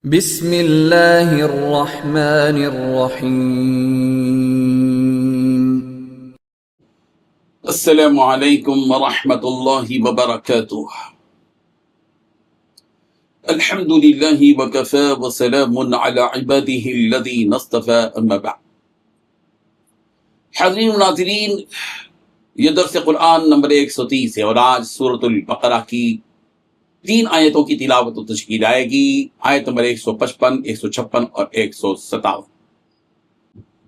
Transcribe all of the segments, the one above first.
بسم اللہ الرحمن الرحیم۔ السلام علیکم ورحمۃ اللہ وبرکاتہ۔ الحمد للہ وکفی وسلام علی عبادہ الذین اصطفی، اما بعد۔ حاضرین و ناظرین، یہ درس قرآن نمبر 130 ہے اور آج سورۃ البقرہ کی 3 آیتوں کی تلاوت و تشکیل آئے گی۔ آیت نمبر 155، 156 اور 157۔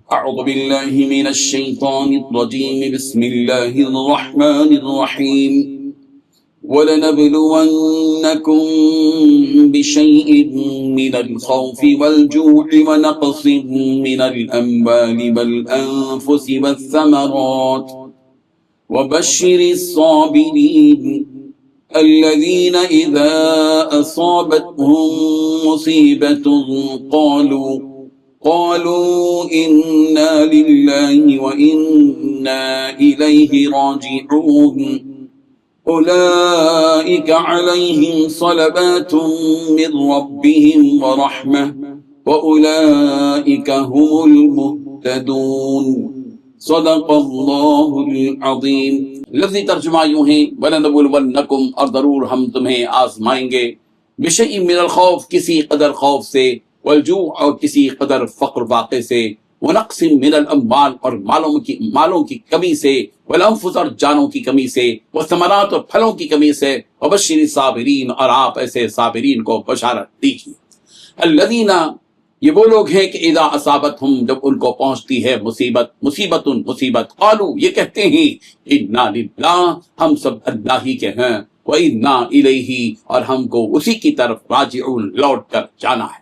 اعوذ باللہ من الشیطان الرجیم، بسم اللہ الرحمن الرحیم۔ وَلَنَبْلُوَنَّكُمْ بِشَيْءٍ مِّنَ الْخَوْفِ وَالْجُوعِ وَنَقْصٍ مِّنَ الْأَمْوَالِ وَالْأَنفُسِ وَالثَّمَرَاتِ وَبَشِّرِ الصَّابِرِينَ الذين إذا أصابتهم مصيبة قالوا إنا لله وإنا إليه راجعون أولئك عليهم صلوات من ربهم ورحمة وأولئك هم المهتدون۔ صدق اللہ العظیم۔ لفظی ترجمہ یوں ہے، وَلَنَبْلُوَنَّكُمْ، اور ضرور ہم تمہیں آزمائیں گے، بِشَيْءٍ مِّنَ الْخَوْفِ، کسی قدر خوف سے، وَالْجُوعِ، اور کسی قدر فقر واقع سے، وَنَقْصٍ مِّنَ الْأَمْوَالِ، اور مالوں کی کمی سے، وَالْأَنفُسِ، اور جانوں کی کمی سے، وَالثَّمَرَاتِ، اور پھلوں کی کمی سے، وَبَشِّرِ الصَّابِرِينَ، اور آپ ایسے صابرین کو بشارت دیجیے۔ الذین، یہ وہ لوگ ہیں کہ اذا اصابتہم، جب ان کو پہنچتی ہے مصیبت، قالوا، یہ کہتے ہیں، انا للہ، ہم سب اللہ ہی کے ہیں، وانا الیہ، اور ہم کو اسی کی طرف راجعون، لوٹ کر جانا ہے۔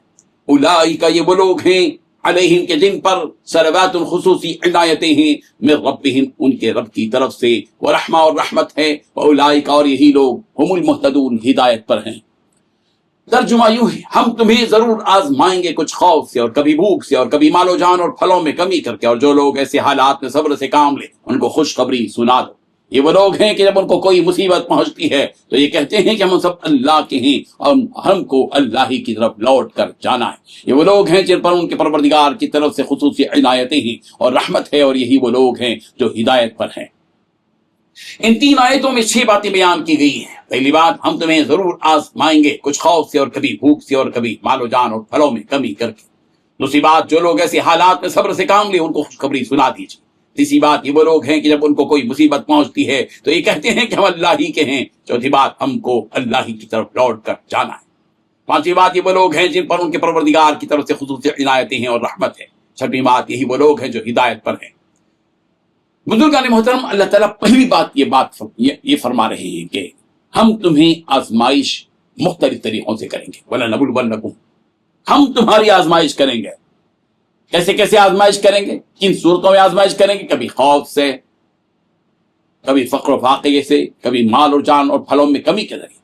اولئک، یہ وہ لوگ ہیں، علیہم، کے جن پر صلوات، خصوصی عنایتیں ہیں، من ربہم، ان کے رب کی طرف سے، ورحمہ، اور رحمت ہے، واولئک، اور یہی لوگ، ہم المہتدون، ہدایت پر ہیں۔ ترجمہ یوں ہے، ہم تمہیں ضرور آزمائیں گے کچھ خوف سے، اور کبھی بھوک سے، اور کبھی مال و جان اور پھلوں میں کمی کر کے، اور جو لوگ ایسے حالات میں صبر سے کام لے ان کو خوشخبری سنا دو۔ یہ وہ لوگ ہیں کہ جب ان کو کوئی مصیبت پہنچتی ہے تو یہ کہتے ہیں کہ ہم سب اللہ کے ہیں اور ہم کو اللہ ہی کی طرف لوٹ کر جانا ہے۔ یہ وہ لوگ ہیں جن پر ان کے پروردگار کی طرف سے خصوصی عنایتیں ہیں اور رحمت ہے، اور یہی وہ لوگ ہیں جو ہدایت پر ہیں۔ ان 3 آیتوں میں 6 باتیں بیان کی گئی ہیں۔ پہلی بات، ہم تمہیں ضرور آزمائیں گے کچھ خوف سے، اور کبھی بھوک سے، اور کبھی مال و جان اور پھلوں میں کمی کر کے۔ دوسری بات، جو لوگ ایسے حالات میں صبر سے کام لے ان کو خوشخبری سنا دیجیے۔ تیسری بات، یہ وہ لوگ ہیں کہ جب ان کو کوئی مصیبت پہنچتی ہے تو یہ کہتے ہیں کہ ہم اللہ ہی کے ہیں۔ چوتھی بات، ہم کو اللہ ہی کی طرف لوٹ کر جانا ہے۔ پانچویں بات، یہ وہ لوگ ہیں جن پر ان کے پروردگار کی طرف سے خصوصی عنایتیں ہیں اور رحمت ہے۔ چھٹویں بات، یہی وہ لوگ ہیں جو ہدایت پر ہیں۔ بزرگان محترم، اللہ تعالیٰ پہلی بات یہ فرما رہے ہیں کہ ہم تمہیں آزمائش مختلف طریقوں سے کریں گے۔ وَلَنَبْلُوَنَّكُمْ، ہم تمہاری آزمائش کریں گے۔ کیسے آزمائش کریں گے؟ کن صورتوں میں آزمائش کریں گے؟ کبھی خوف سے، کبھی فقر و فاقے سے، کبھی مال اور جان اور پھلوں میں کمی کے ذریعے۔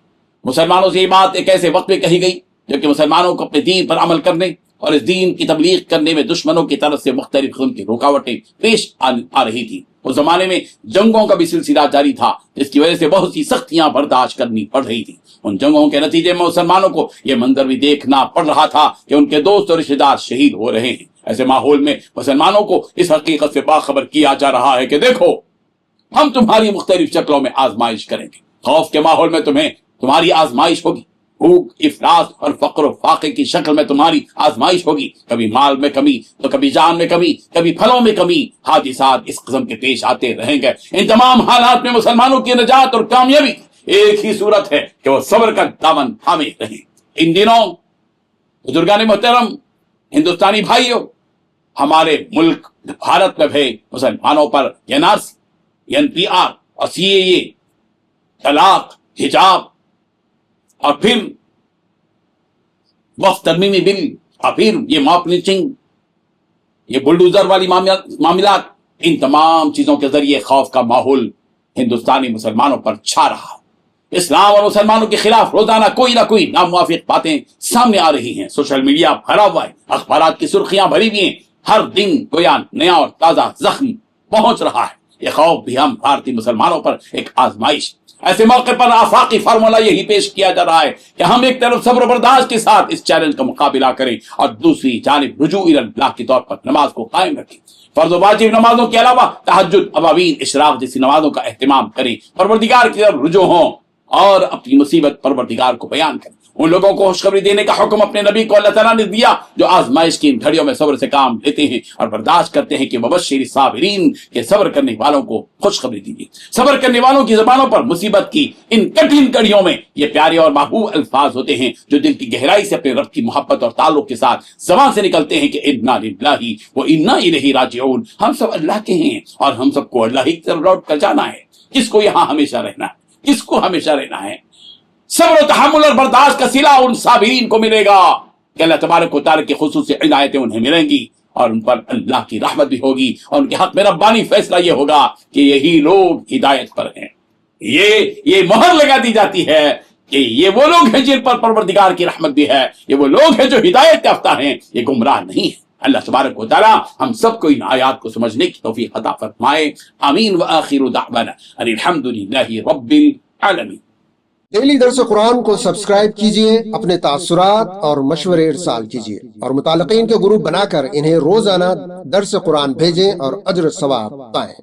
مسلمانوں سے یہ بات ایک ایسے وقت میں کہی گئی جبکہ مسلمانوں کو اپنے دین پر عمل کرنے اور اس دین کی تبلیغ کرنے میں دشمنوں کی طرف سے مختلف قسم کی رکاوٹیں پیش آ رہی تھی۔ اس زمانے میں جنگوں کا بھی سلسلہ جاری تھا، جس کی وجہ سے بہت سی سختیاں برداشت کرنی پڑ رہی تھی۔ ان جنگوں کے نتیجے میں مسلمانوں کو یہ منظر بھی دیکھنا پڑ رہا تھا کہ ان کے دوست اور رشتہ دار شہید ہو رہے ہیں۔ ایسے ماحول میں مسلمانوں کو اس حقیقت سے باخبر کیا جا رہا ہے کہ دیکھو، ہم تمہاری مختلف شکلوں میں آزمائش کریں گے۔ خوف کے ماحول میں تمہاری آزمائش ہوگی، بھوک، افلاس اور فقر و فاقے کی شکل میں تمہاری آزمائش ہوگی، کبھی مال میں کمی تو کبھی جان میں کمی، کبھی پھلوں میں کمی۔ حادثات اس قسم کے پیش آتے رہیں گے۔ ان تمام حالات میں مسلمانوں کی نجات اور کامیابی ایک ہی صورت ہے کہ وہ صبر کا دامن تھامے رہیں۔ ان دنوں بزرگان محترم، ہندوستانی بھائیوں، ہمارے ملک بھارت میں بھی مسلمانوں پر NRC، NPR اور CAA، طلاق، حجاب، اور پھر وقف ترمیمی بل، اور پھر یہ موب لنچنگ، یہ بلڈوزر والی معاملات، ان تمام چیزوں کے ذریعے خوف کا ماحول ہندوستانی مسلمانوں پر چھا رہا ہے۔ اسلام اور مسلمانوں کے خلاف روزانہ کوئی نہ کوئی ناموافق باتیں سامنے آ رہی ہیں۔ سوشل میڈیا بھرا ہوا ہے، اخبارات کی سرخیاں بھری ہوئی ہیں، ہر دن گویا نیا اور تازہ زخم پہنچ رہا ہے۔ یہ خوف بھی ہم بھارتی مسلمانوں پر ایک آزمائش، ایسے موقع پر آفاقی فارمولا یہی پیش کیا جا رہا ہے کہ ہم ایک طرف صبر و برداشت کے ساتھ اس چیلنج کا مقابلہ کریں اور دوسری جانب رجوع اللہ کے طور پر نماز کو قائم رکھیں، فرض و واجب نمازوں کے علاوہ تہجد، ابابین، اشراق جیسی نمازوں کا اہتمام کریں، پروردگار کی طرف رجوع ہوں اور اپنی مصیبت پروردگار کو بیان کریں۔ ان لوگوں کو خوشخبری دینے کا حکم اپنے نبی کو اللہ تعالیٰ نے دیا جو آزمائش کی ان گھڑیوں میں صبر سے کام لیتے ہیں اور برداشت کرتے ہیں، کہ مبشر صابرین کے صبر کرنے والوں کو خوشخبری دیجیے۔ صبر کرنے والوں کی زبانوں پر مصیبت کی ان کٹھن گھڑیوں میں یہ پیارے اور محبوب الفاظ ہوتے ہیں جو دل کی گہرائی سے اپنے رب کی محبت اور تعلق کے ساتھ زبان سے نکلتے ہیں کہ انا للہ و انا الیہ راجعون، ہم سب اللہ کے ہیں اور ہم سب کو اللہ ہی کی طرف لوٹ کر جانا ہے۔ کس کو یہاں ہمیشہ رہنا ہے؟ کس کو ہمیشہ رہنا ہے؟ صبر و تحمل اور برداشت کا صلہ ان صابرین کو ملے گا کہ اللہ تبارک و تعالیٰ کی خصوصی عنایتیں انہیں ملیں گی اور ان پر اللہ کی رحمت بھی ہوگی، اور ان کے حق میں ربانی فیصلہ یہ ہوگا کہ یہی لوگ ہدایت پر ہیں۔ یہ مہر لگا دی جاتی ہے کہ یہ وہ لوگ ہیں جن پر پروردگار کی رحمت بھی ہے، یہ وہ لوگ ہیں جو ہدایت یافتہ ہیں، یہ گمراہ نہیں ہیں۔ اللہ تبارک و تعالیٰ ہم سب کو ان آیات کو سمجھنے کی توفیق عطا فرمائے، آمین۔ وآخر دعوانا ان الحمد للہ رب العالمین۔ ڈیلی درس قرآن کو سبسکرائب کیجئے، اپنے تاثرات اور مشورے ارسال کیجئے اور متعلقین کے گروپ بنا کر انہیں روزانہ درس قرآن بھیجیں اور اجر ثواب پائیں۔